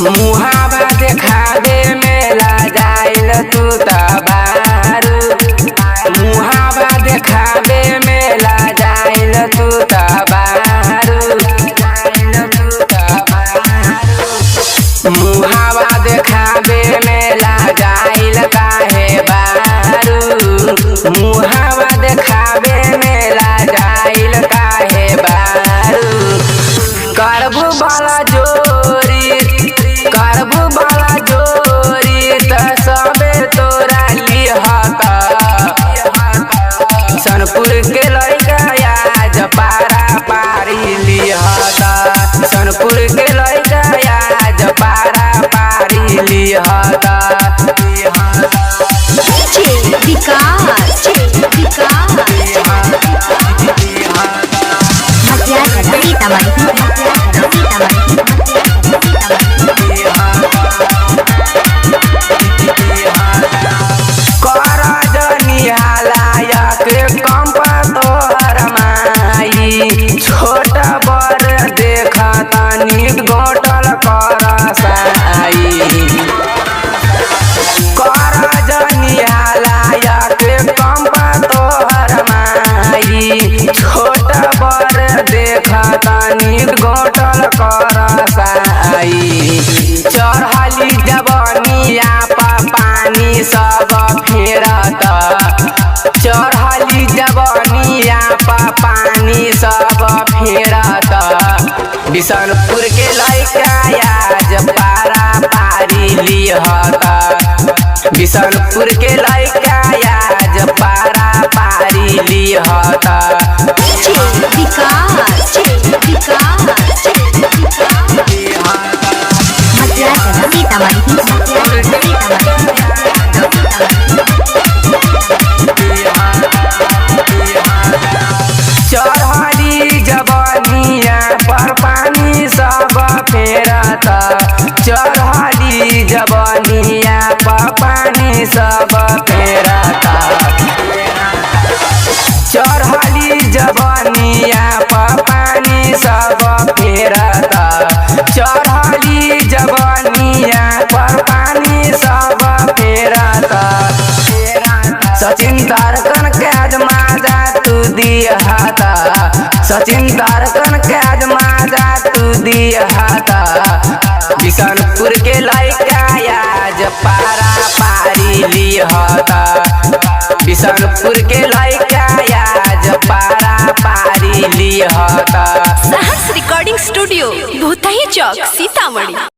मुहावा देखावे मेला जाइल तू तबारू। मुहावा देखावे मेला जाइल तू तबारू। मुहावा देखावे मेला जाइल काहे बारू। मुहावा देखावे मेला जाइल काहे बारू। करबू बाला जोरी करबू बाला जोरी त सबे तोरा लिहता। सनपुर के लइका आज पारा पारी लिहता। सनपुर के लइका आज पारा पारी लिहता। छोट बर देखा तानी गोटल करसाई। कर जनियालायक कंप तोहर माई। छोट बर देखा तानी गोटल करसाई। चढ़ली जवनिया पानी सब फेरत। चढ़ली जवनिया पानी सब फेरत। बिशनपुर के लइका आज पारा पारी लिहता। बिशनपुर के लइका आज पारा पारी लिहता। चढ़ली जवनिया पर पानी सब फेरत। चढ़ली जवनिया पर पानी सब फेरत। चढ़ली जवनिया पर पानी सब फेरत। चढ़ली जवनिया पर पानी सब फेरत। सचिन तारकन के आजमाजा तू दिहता। सचिन तारकन के आजमाजा तू दिहता। बिशनपुर के लइका आज पारा पारी लिहता। बिशनपुर के लइका आज पारा पारी लिहता। सहर्ष रिकॉर्डिंग स्टूडियो भूतही चौक सीतामढ़ी।